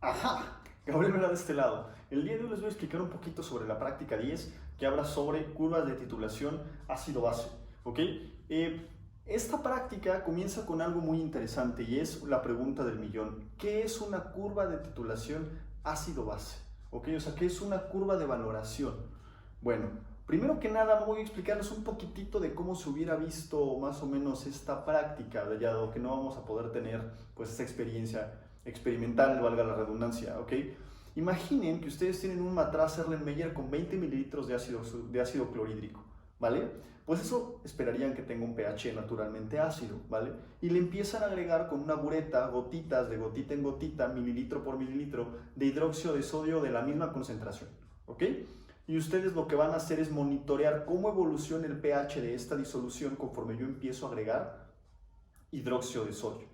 Ajá, Gabriel Vera de este lado. El día de hoy les voy a explicar un poquito sobre la práctica 10 que habla sobre curvas de titulación ácido-base. ¿Ok? Esta práctica comienza con algo muy interesante y es la pregunta del millón. ¿Qué es una curva de titulación ácido-base? ¿Ok? O sea, ¿qué es una curva de valoración? Bueno, primero que nada voy a explicarles un poquitito de cómo se hubiera visto más o menos esta práctica, dado que no vamos a poder tener pues esta experiencia experimental, valga la redundancia, ¿ok? Imaginen que ustedes tienen un matraz Erlenmeyer con 20 mililitros de ácido clorhídrico, ¿vale? Pues eso esperarían que tenga un pH naturalmente ácido, ¿vale? Y le empiezan a agregar con una bureta gotitas de gotita en gotita, mililitro por mililitro, de hidróxido de sodio de la misma concentración, ¿ok? Y ustedes lo que van a hacer es monitorear cómo evoluciona el pH de esta disolución conforme yo empiezo a agregar hidróxido de sodio.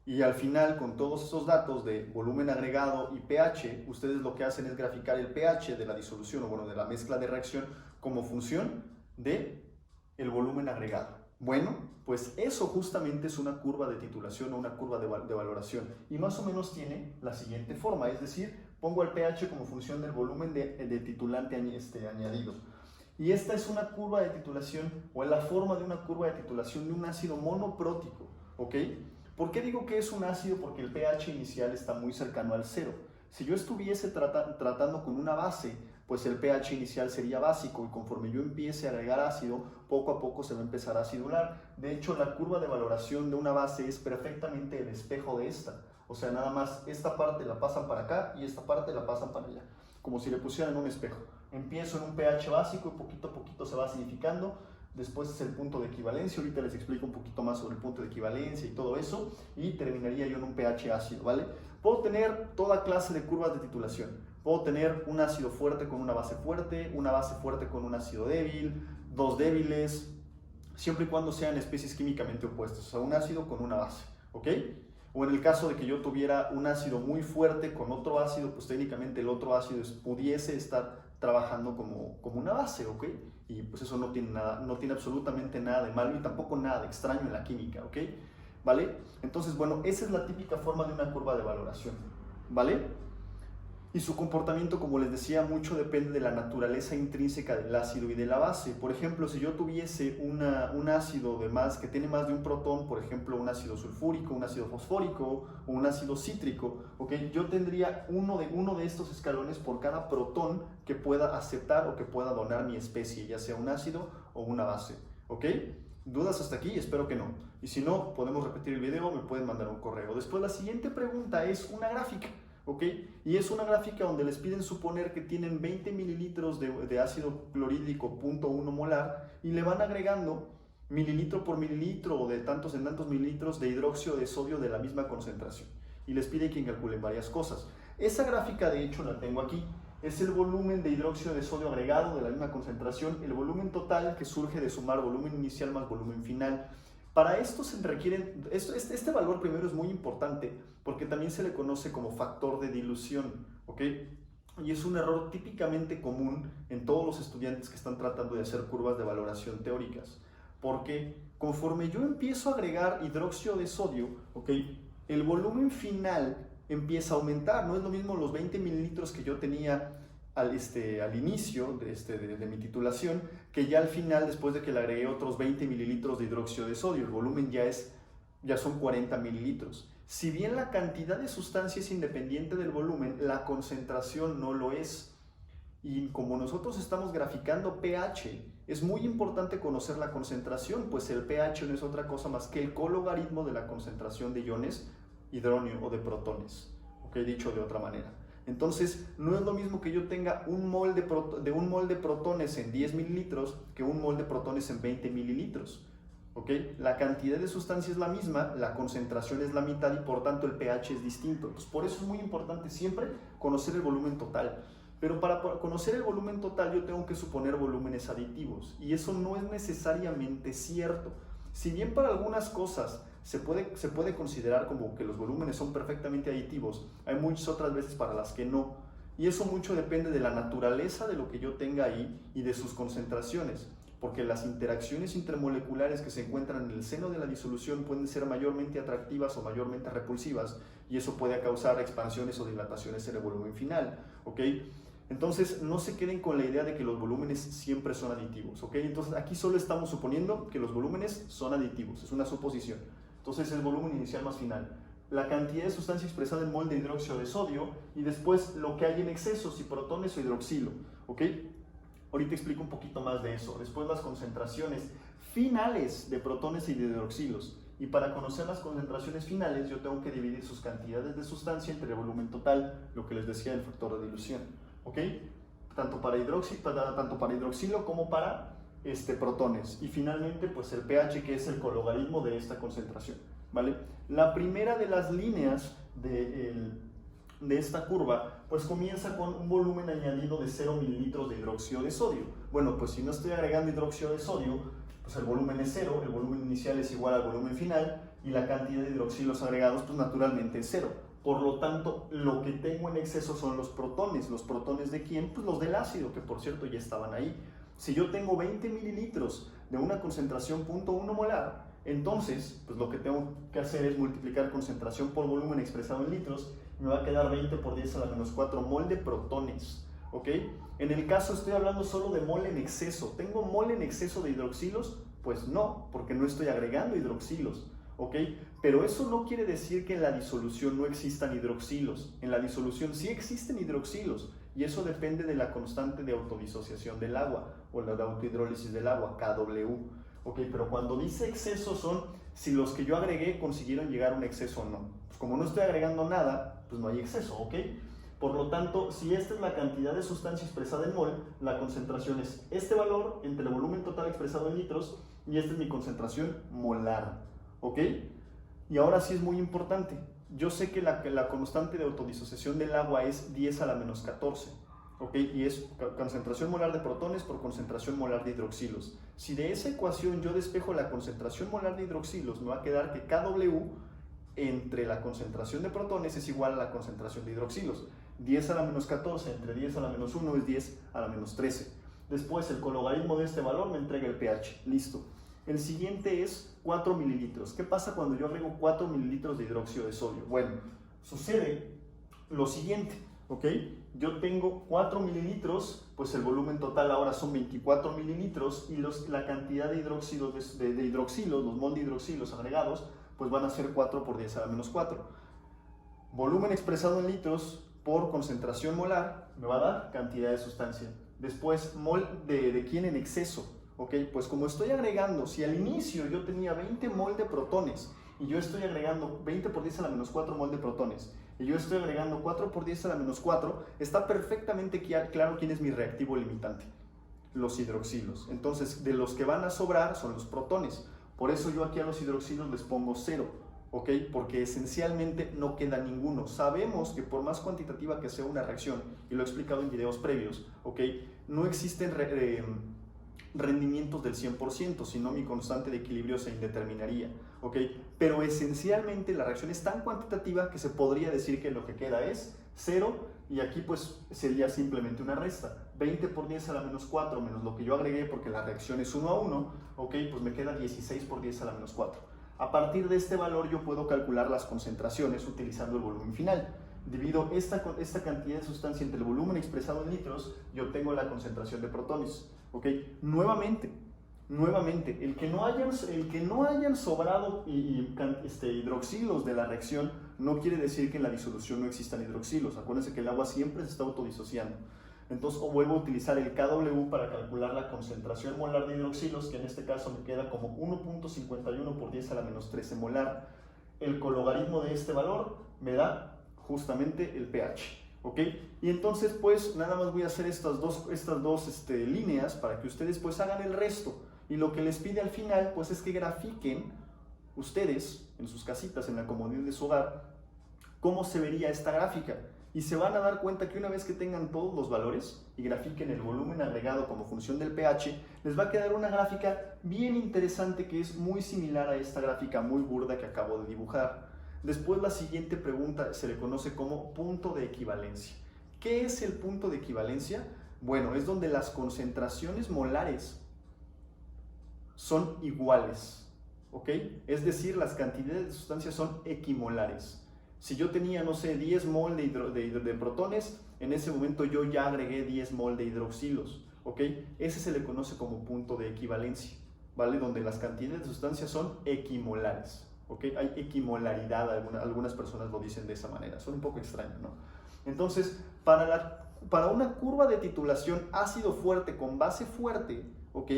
Y al final, con todos esos datos de volumen agregado y pH, ustedes lo que hacen es graficar el pH de la disolución, o bueno, de la mezcla de reacción, como función de el volumen agregado. Bueno, pues eso justamente es una curva de titulación o una curva de valoración. Y más o menos tiene la siguiente forma, es decir, pongo el pH como función del volumen de titulante añadido. Y esta es una curva de titulación, o la forma de una curva de titulación de un ácido monoprótico, ¿ok? ¿Por qué digo que es un ácido? Porque el pH inicial está muy cercano al cero. Si yo estuviese tratando con una base, pues el pH inicial sería básico y conforme yo empiece a agregar ácido, poco a poco se va a empezar a acidular. De hecho, la curva de valoración de una base es perfectamente el espejo de esta. O sea, nada más esta parte la pasan para acá y esta parte la pasan para allá, como si le pusieran un espejo. Empiezo en un pH básico y poquito a poquito se va acidificando. Después es el punto de equivalencia, ahorita les explico un poquito más sobre el punto de equivalencia y todo eso, y terminaría yo en un pH ácido, ¿vale? Puedo tener toda clase de curvas de titulación. Puedo tener un ácido fuerte con una base fuerte con un ácido débil, dos débiles, siempre y cuando sean especies químicamente opuestas, o sea, un ácido con una base, ¿ok? O en el caso de que yo tuviera un ácido muy fuerte con otro ácido, pues técnicamente el otro ácido pudiese estar trabajando como una base, ¿ok? Y pues eso no tiene nada, no tiene absolutamente nada de malo y tampoco nada de extraño en la química, ¿ok? ¿Vale? Entonces, bueno, esa es la típica forma de una curva de valoración, ¿vale? Y su comportamiento, como les decía, mucho depende de la naturaleza intrínseca del ácido y de la base. Por ejemplo, si yo tuviese un ácido que tiene más de un protón, por ejemplo, un ácido sulfúrico, un ácido fosfórico o un ácido cítrico, ¿okay? Yo tendría uno de estos escalones por cada protón que pueda aceptar o que pueda donar mi especie, ya sea un ácido o una base. ¿Ok? ¿Dudas hasta aquí? Espero que no. Y si no, podemos repetir el video, me pueden mandar un correo. Después, la siguiente pregunta es una gráfica. ¿Ok? Y es una gráfica donde les piden suponer que tienen 20 mililitros de ácido clorhídrico 0.1 molar y le van agregando mililitro por mililitro o de tantos en tantos mililitros de hidróxido de sodio de la misma concentración. Y les pide que calculen varias cosas. Esa gráfica, de hecho, la tengo aquí. Es el volumen de hidróxido de sodio agregado de la misma concentración, el volumen total que surge de sumar volumen inicial más volumen final. Para esto se requieren, este valor primero es muy importante porque también se le conoce como factor de dilución, ¿ok? Y es un error típicamente común en todos los estudiantes que están tratando de hacer curvas de valoración teóricas, porque conforme yo empiezo a agregar hidróxido de sodio, ¿ok? El volumen final empieza a aumentar, no es lo mismo los 20 mililitros que yo tenía al inicio de mi titulación, que ya al final, después de que le agregué otros 20 mililitros de hidróxido de sodio, el volumen ya son 40 mililitros. Si bien la cantidad de sustancia es independiente del volumen, la concentración no lo es. Y como nosotros estamos graficando pH, es muy importante conocer la concentración, pues el pH no es otra cosa más que el cologaritmo de la concentración de iones hidróneo o de protones, ¿ok? Dicho de otra manera. Entonces, no es lo mismo que yo tenga un mol de protones en 10 mililitros que un mol de protones en 20 mililitros. ¿Ok? La cantidad de sustancia es la misma, la concentración es la mitad y por tanto el pH es distinto. Entonces, por eso es muy importante siempre conocer el volumen total. Pero para conocer el volumen total yo tengo que suponer volúmenes aditivos y eso no es necesariamente cierto. Si bien para algunas cosas se puede considerar como que los volúmenes son perfectamente aditivos, hay muchas otras veces para las que no. Y eso mucho depende de la naturaleza de lo que yo tenga ahí y de sus concentraciones. porque las interacciones intermoleculares que se encuentran en el seno de la disolución pueden ser mayormente atractivas o mayormente repulsivas, y eso puede causar expansiones o dilataciones en el volumen final, ¿ok? Entonces, no se queden con la idea de que los volúmenes siempre son aditivos, ¿ok? Entonces, aquí solo estamos suponiendo que los volúmenes son aditivos, es una suposición. Entonces, el volumen inicial más final, la cantidad de sustancia expresada en mol de hidróxido de sodio, y después lo que hay en exceso, si protones o hidroxilo, ¿ok? Ahorita explico un poquito más de eso. Después las concentraciones finales de protones y de hidroxilos. Y para conocer las concentraciones finales, yo tengo que dividir sus cantidades de sustancia entre el volumen total, lo que les decía del factor de dilución, ¿ok? Tanto para hidroxilo como para protones. Y finalmente, pues el pH, que es el cologaritmo de esta concentración, ¿vale? La primera de las líneas de esta curva, pues comienza con un volumen añadido de 0 mililitros de hidróxido de sodio. Bueno, pues si no estoy agregando hidróxido de sodio, pues el volumen es 0, el volumen inicial es igual al volumen final, y la cantidad de hidroxilos agregados, pues naturalmente es 0. Por lo tanto, lo que tengo en exceso son los protones. ¿Los protones de quién? Pues los del ácido, que por cierto ya estaban ahí. Si yo tengo 20 mililitros de una concentración 0.1 molar, entonces, pues lo que tengo que hacer es multiplicar concentración por volumen expresado en litros, y me va a quedar 20 por 10 a la menos 4 mol de protones, ¿ok? En el caso estoy hablando solo de mol en exceso. ¿Tengo mol en exceso de hidroxilos? Pues no, porque no estoy agregando hidroxilos, ¿ok? Pero eso no quiere decir que en la disolución no existan hidroxilos. En la disolución sí existen hidroxilos, y eso depende de la constante de autodisociación del agua, o la de autohidrólisis del agua, KW. Ok, pero cuando dice exceso son si los que yo agregué consiguieron llegar a un exceso o no. Pues como no estoy agregando nada, pues no hay exceso, ¿ok? Por lo tanto, si esta es la cantidad de sustancia expresada en mol, la concentración es este valor entre el volumen total expresado en litros, y esta es mi concentración molar, ¿ok? Y ahora sí es muy importante. Yo sé que la constante de autodisociación del agua es 10 a la menos 14. ¿Ok? Y es concentración molar de protones por concentración molar de hidroxilos. Si de esa ecuación yo despejo la concentración molar de hidroxilos, me va a quedar que KW entre la concentración de protones es igual a la concentración de hidroxilos. 10 a la menos 14 entre 10 a la menos 1 es 10 a la menos 13. Después el cologaritmo de este valor me entrega el pH. Listo. El siguiente es 4 mililitros. ¿Qué pasa cuando yo agrego 4 mililitros de hidróxido de sodio? Bueno, sucede lo siguiente, ¿ok? Yo tengo 4 mililitros, pues el volumen total ahora son 24 mililitros, y la cantidad de hidroxilos, de hidroxilos, los mol de hidroxilos agregados, pues van a ser 4 por 10 a la menos 4. Volumen expresado en litros por concentración molar me va a dar cantidad de sustancia. Después, mol de quién en exceso, ¿ok? Pues como estoy agregando, si al inicio yo tenía 20 mol de protones, y yo estoy agregando 20 por 10 a la menos 4 mol de protones, y yo estoy agregando 4 por 10 a la menos 4, está perfectamente claro quién es mi reactivo limitante: los hidroxilos. Entonces, de los que van a sobrar son los protones. Por eso yo aquí a los hidroxilos les pongo 0, ¿ok? Porque esencialmente no queda ninguno. Sabemos que por más cuantitativa que sea una reacción, y lo he explicado en videos previos, ¿ok? No existen rendimientos del 100%, sino mi constante de equilibrio se indeterminaría, ¿ok? Pero esencialmente la reacción es tan cuantitativa que se podría decir que lo que queda es 0, y aquí pues sería simplemente una resta. 20 por 10 a la menos 4 menos lo que yo agregué, porque la reacción es 1 a 1, ¿ok? Pues me queda 16 por 10 a la menos 4. A partir de este valor yo puedo calcular las concentraciones utilizando el volumen final. Divido esta cantidad de sustancia entre el volumen expresado en litros y obtengo la concentración de protones. ¿Ok? Nuevamente, el que no hayan sobrado hidroxilos de la reacción no quiere decir que en la disolución no existan hidroxilos. Acuérdense que el agua siempre se está autodisociando. Entonces vuelvo a utilizar el KW para calcular la concentración molar de hidroxilos, que en este caso me queda como 1.51 por 10 a la menos 13 molar. El cologaritmo de este valor me da justamente el pH. ¿Ok? Y entonces pues nada más voy a hacer estas dos líneas para que ustedes pues hagan el resto, y lo que les pide al final pues es que grafiquen ustedes en sus casitas, en la comodidad de su hogar, cómo se vería esta gráfica, y se van a dar cuenta que una vez que tengan todos los valores y grafiquen el volumen agregado como función del pH, les va a quedar una gráfica bien interesante que es muy similar a esta gráfica muy burda que acabo de dibujar. Después la siguiente pregunta se le conoce como punto de equivalencia. ¿Qué es el punto de equivalencia? Bueno, es donde las concentraciones molares son iguales, ¿ok? Es decir, las cantidades de sustancias son equimolares. Si yo tenía, no sé, 10 mol de protones, en ese momento yo ya agregué 10 mol de hidroxilos, ¿ok? Ese se le conoce como punto de equivalencia, ¿vale? Donde las cantidades de sustancias son equimolares, ¿ok? Hay equimolaridad, algunas personas lo dicen de esa manera, son un poco extraños, ¿no? Entonces, para una curva de titulación ácido fuerte con base fuerte, ¿ok?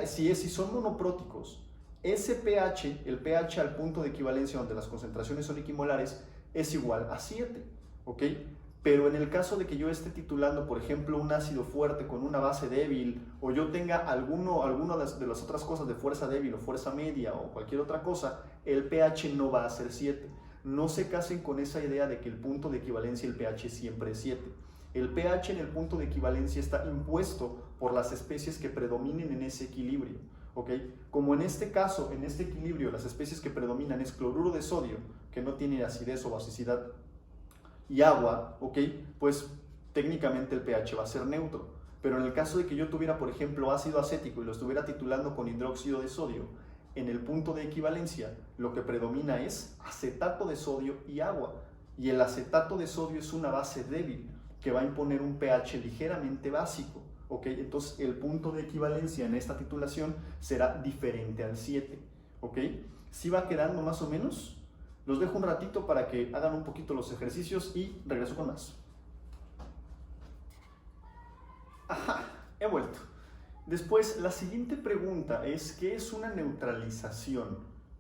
Si son monopróticos, ese pH, el pH al punto de equivalencia donde las concentraciones son equimolares, es igual a 7, ¿ok? Pero en el caso de que yo esté titulando, por ejemplo, un ácido fuerte con una base débil, o yo tenga alguno de las otras cosas de fuerza débil o fuerza media o cualquier otra cosa, el pH no va a ser 7. No se casen con esa idea de que el punto de equivalencia, el pH siempre es 7. El pH en el punto de equivalencia está impuesto por las especies que predominen en ese equilibrio, ¿ok? Como en este caso, en este equilibrio, las especies que predominan es cloruro de sodio, que no tiene acidez o basicidad, y agua, ¿ok? Pues técnicamente el pH va a ser neutro. Pero en el caso de que yo tuviera, por ejemplo, ácido acético y lo estuviera titulando con hidróxido de sodio, en el punto de equivalencia lo que predomina es acetato de sodio y agua. Y el acetato de sodio es una base débil que va a imponer un pH ligeramente básico, ¿ok? Entonces el punto de equivalencia en esta titulación será diferente al 7, ¿ok? ¿Sí va quedando más o menos? Los dejo un ratito para que hagan un poquito los ejercicios y regreso con más. Ajá, he vuelto. Después, la siguiente pregunta es, ¿qué es una neutralización?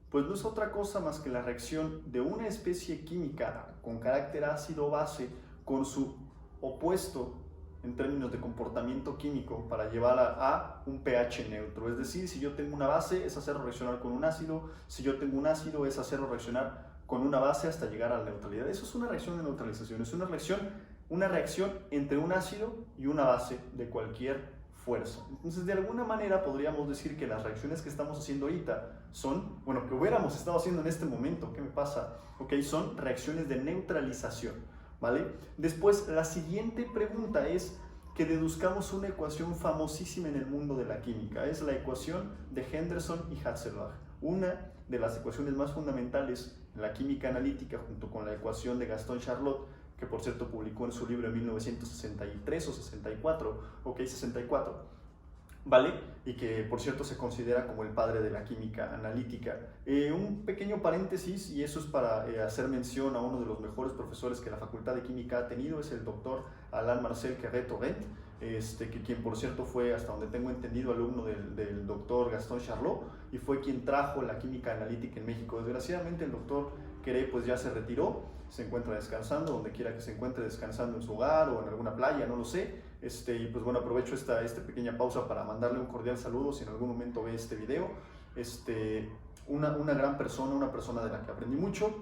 Pues no es otra cosa más que la reacción de una especie química con carácter ácido-base con su opuesto en términos de comportamiento químico para llevarla a un pH neutro. Es decir, si yo tengo una base, es hacerlo reaccionar con un ácido. Si yo tengo un ácido, es hacerlo reaccionar con una base hasta llegar a la neutralidad. Eso es una reacción de neutralización. Es una reacción entre un ácido y una base de cualquier fuerza. Entonces, de alguna manera podríamos decir que las reacciones que estamos haciendo ahorita son, bueno, que hubiéramos estado haciendo en este momento, ¿qué me pasa? Ok, son reacciones de neutralización, ¿vale? Después, la siguiente pregunta es que deduzcamos una ecuación famosísima en el mundo de la química. Es la ecuación de Henderson y Hasselbalch, una de las ecuaciones más fundamentales en la química analítica, junto con la ecuación de Gaston Charlot, que por cierto publicó en su libro en 1963 o 64, ok, 64, ¿vale? Y que por cierto se considera como el padre de la química analítica. Un pequeño paréntesis, y eso es para hacer mención a uno de los mejores profesores que la Facultad de Química ha tenido, es el doctor Alain Marcel Carré-Torrent, que quien por cierto fue, hasta donde tengo entendido, alumno del doctor Gaston Charlot, y fue quien trajo la química analítica en México. Desgraciadamente el doctor Carré pues ya se retiró, se encuentra descansando, donde quiera que se encuentre, descansando en su hogar o en alguna playa, no lo sé. Y pues bueno, aprovecho esta pequeña pausa para mandarle un cordial saludo si en algún momento ve este video. Una gran persona, una persona de la que aprendí mucho,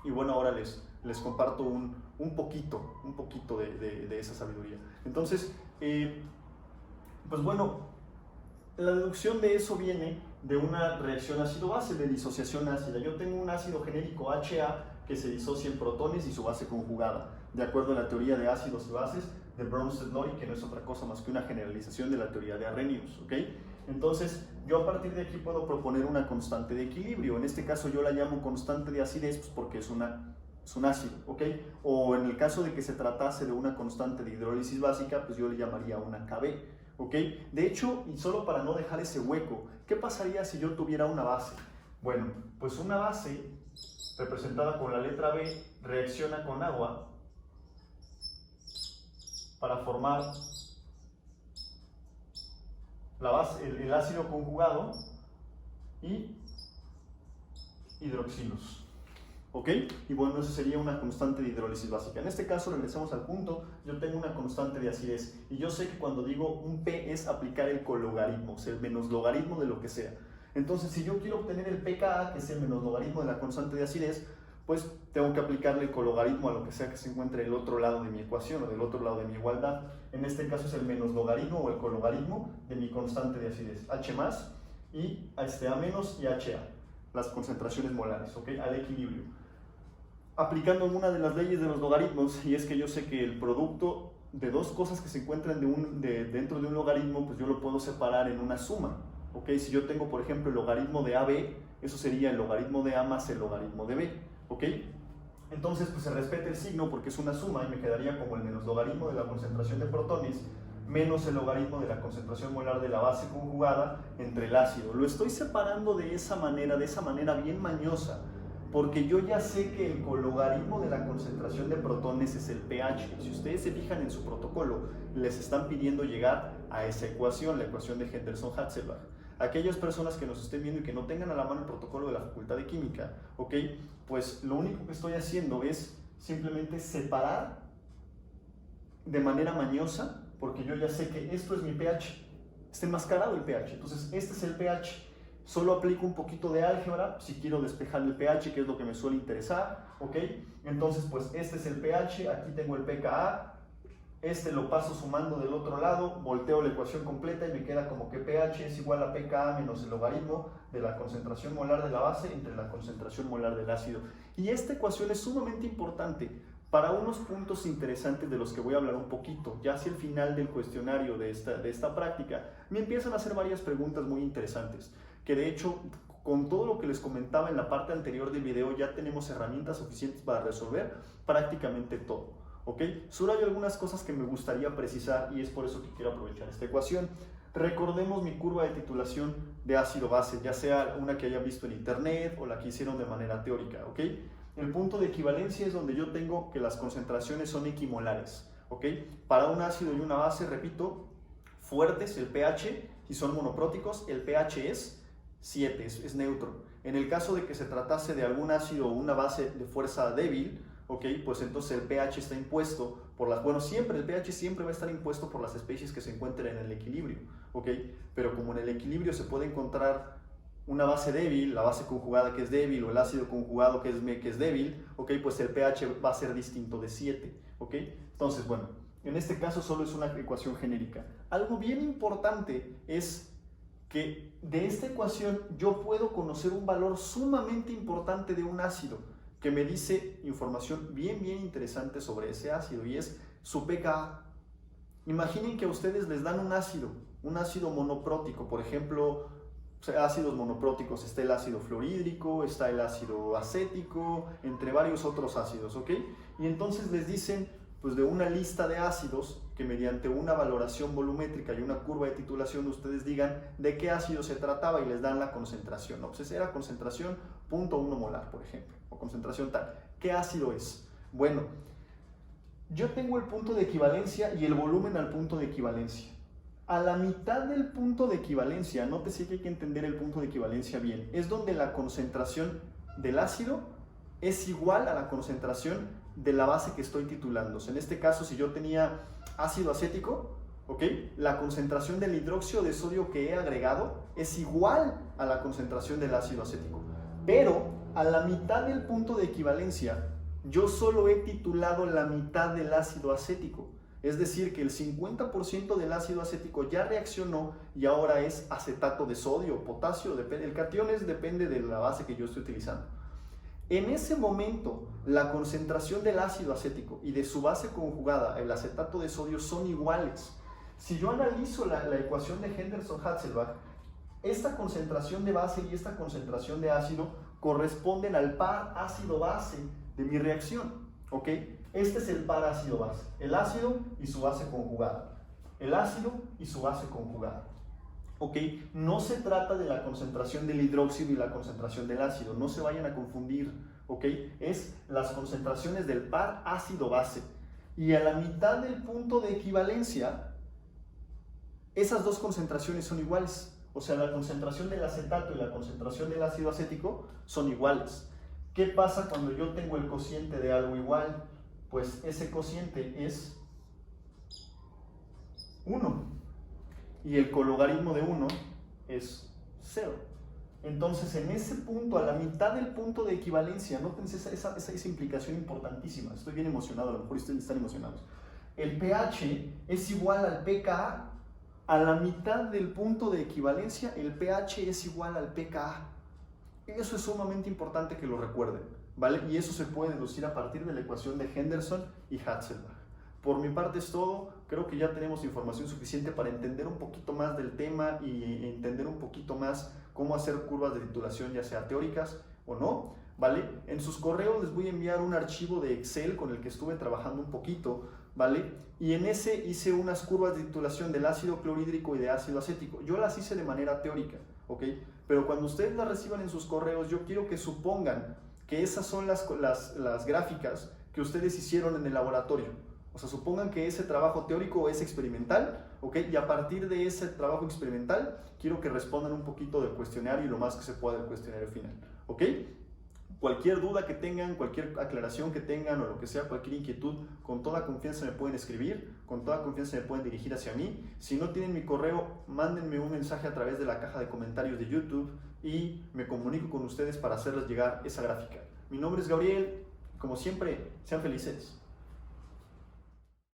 y bueno, ahora les comparto un poquito de esa sabiduría. Entonces, pues bueno, la deducción de eso viene de una reacción ácido-base, de disociación ácida. Yo tengo un ácido genérico HA que se disocia en protones y su base conjugada, de acuerdo a la teoría de ácidos y bases de Bronsted-Lowry, que no es otra cosa más que una generalización de la teoría de Arrhenius, ¿ok? Entonces, yo a partir de aquí puedo proponer una constante de equilibrio. En este caso yo la llamo constante de acidez, pues porque es un ácido, ¿ok? O en el caso de que se tratase de una constante de hidrólisis básica, pues yo le llamaría una Kb, ¿ok? De hecho, y solo para no dejar ese hueco, ¿qué pasaría si yo tuviera una base? Bueno, pues una base representada con la letra B reacciona con agua para formar la base, el ácido conjugado y hidroxilos, ¿ok? Y bueno, eso sería una constante de hidrólisis básica. En este caso, regresamos al punto, yo tengo una constante de acidez y yo sé que cuando digo un P es aplicar el cologaritmo, o sea, el menos logaritmo de lo que sea. Entonces, si yo quiero obtener el pKa, que es el menos logaritmo de la constante de acidez, pues tengo que aplicarle el cologaritmo a lo que sea que se encuentre del otro lado de mi ecuación o del otro lado de mi igualdad. En este caso es el menos logaritmo o el cologaritmo de mi constante de acidez, H más y A menos y HA, las concentraciones molares, ¿ok? Al equilibrio. Aplicando una de las leyes de los logaritmos, y es que yo sé que el producto de dos cosas que se encuentran dentro de un logaritmo, pues yo lo puedo separar en una suma, ¿ok? Si yo tengo, por ejemplo, el logaritmo de AB, eso sería el logaritmo de A más el logaritmo de B, ¿ok? Entonces, pues se respeta el signo porque es una suma y me quedaría como el menos logaritmo de la concentración de protones menos el logaritmo de la concentración molar de la base conjugada entre el ácido. Lo estoy separando de esa manera bien mañosa, porque yo ya sé que el cologaritmo de la concentración de protones es el pH. Si ustedes se fijan en su protocolo, les están pidiendo llegar a esa ecuación, la ecuación de Henderson-Hasselbalch. Aquellas personas que nos estén viendo y que no tengan a la mano el protocolo de la Facultad de Química, ¿ok? Pues lo único que estoy haciendo es simplemente separar de manera mañosa, porque yo ya sé que esto es mi pH, está enmascarado el pH, entonces este es el pH. Solo aplico un poquito de álgebra si quiero despejar el pH, que es lo que me suele interesar, ¿ok? Entonces, pues este es el pH, aquí tengo el pKa, este lo paso sumando del otro lado, volteo la ecuación completa y me queda como que pH es igual a pKa menos el logaritmo de la concentración molar de la base entre la concentración molar del ácido. Y esta ecuación es sumamente importante para unos puntos interesantes de los que voy a hablar un poquito. Ya hacia el final del cuestionario de esta práctica, me empiezan a hacer varias preguntas muy interesantes, que de hecho, con todo lo que les comentaba en la parte anterior del video, ya tenemos herramientas suficientes para resolver prácticamente todo. ¿Ok? Solo hay algunas cosas que me gustaría precisar y es por eso que quiero aprovechar esta ecuación. Recordemos mi curva de titulación de ácido-base, ya sea una que hayan visto en internet o la que hicieron de manera teórica, ¿ok? El punto de equivalencia es donde yo tengo que las concentraciones son equimolares, ¿ok? Para un ácido y una base, repito, fuertes, el pH, y son monopróticos, el pH es 7, es neutro. En el caso de que se tratase de algún ácido o una base de fuerza débil, ¿ok? Pues entonces el pH está impuesto por las... Bueno, siempre, el pH siempre va a estar impuesto por las especies que se encuentren en el equilibrio, ¿ok? Pero como en el equilibrio se puede encontrar una base débil, la base conjugada que es débil, o el ácido conjugado que es débil, ¿ok? Pues el pH va a ser distinto de 7, ¿ok? Entonces, bueno, en este caso solo es una ecuación genérica. Algo bien importante es que de esta ecuación yo puedo conocer un valor sumamente importante de un ácido, que me dice información bien interesante sobre ese ácido, y es su pKa. Imaginen que a ustedes les dan un ácido monoprótico, por ejemplo, ácidos monopróticos, está el ácido fluorhídrico, está el ácido acético, entre varios otros ácidos, ¿ok? Y entonces les dicen, pues de una lista de ácidos, que mediante una valoración volumétrica y una curva de titulación ustedes digan de qué ácido se trataba y les dan la concentración, ¿no? Pues era concentración 0.1 molar, por ejemplo, o concentración tal. ¿Qué ácido es? Bueno, yo tengo el punto de equivalencia y el volumen al punto de equivalencia. A la mitad del punto de equivalencia, nótese que hay que entender el punto de equivalencia bien, es donde la concentración del ácido es igual a la concentración de la base que estoy titulando. En este caso, si yo tenía ácido acético, ¿ok? La concentración del hidróxido de sodio que he agregado es igual a la concentración del ácido acético. Pero a la mitad del punto de equivalencia, yo solo he titulado la mitad del ácido acético. Es decir, que el 50% del ácido acético ya reaccionó y ahora es acetato de sodio o potasio. El catión depende de la base que yo estoy utilizando. En ese momento, la concentración del ácido acético y de su base conjugada, el acetato de sodio, son iguales. Si yo analizo la ecuación de Henderson-Hasselbalch, esta concentración de base y esta concentración de ácido corresponden al par ácido-base de mi reacción, ¿ok? Este es el par ácido-base, el ácido y su base conjugada, el ácido y su base conjugada. ¿Ok? No se trata de la concentración del hidróxido y la concentración del ácido, no se vayan a confundir, ¿ok? Es las concentraciones del par ácido-base. Y a la mitad del punto de equivalencia, esas dos concentraciones son iguales. O sea, la concentración del acetato y la concentración del ácido acético son iguales. ¿Qué pasa cuando yo tengo el cociente de algo igual? Pues ese cociente es 1. Y el cologaritmo de 1 es 0. Entonces, en ese punto, a la mitad del punto de equivalencia, nótense esa implicación importantísima. Estoy bien emocionado, a lo mejor ustedes están emocionados. El pH es igual al pKa. A la mitad del punto de equivalencia, el pH es igual al pKa. Eso es sumamente importante que lo recuerden, ¿vale? Y eso se puede deducir a partir de la ecuación de Henderson y Hasselbalch. Por mi parte es todo. Creo que ya tenemos información suficiente para entender un poquito más del tema y entender un poquito más cómo hacer curvas de titulación, ya sea teóricas o no, ¿vale? En sus correos les voy a enviar un archivo de Excel con el que estuve trabajando un poquito, ¿vale? Y en ese hice unas curvas de titulación del ácido clorhídrico y de ácido acético. Yo las hice de manera teórica, ¿ok? Pero cuando ustedes las reciban en sus correos, yo quiero que supongan que esas son las gráficas que ustedes hicieron en el laboratorio. O sea, supongan que ese trabajo teórico es experimental, ¿ok? Y a partir de ese trabajo experimental, quiero que respondan un poquito del cuestionario y lo más que se pueda del cuestionario final, ¿ok? Cualquier duda que tengan, cualquier aclaración que tengan o lo que sea, cualquier inquietud, con toda confianza me pueden escribir, con toda confianza me pueden dirigir hacia mí. Si no tienen mi correo, mándenme un mensaje a través de la caja de comentarios de YouTube y me comunico con ustedes para hacerles llegar esa gráfica. Mi nombre es Gabriel, como siempre, sean felices.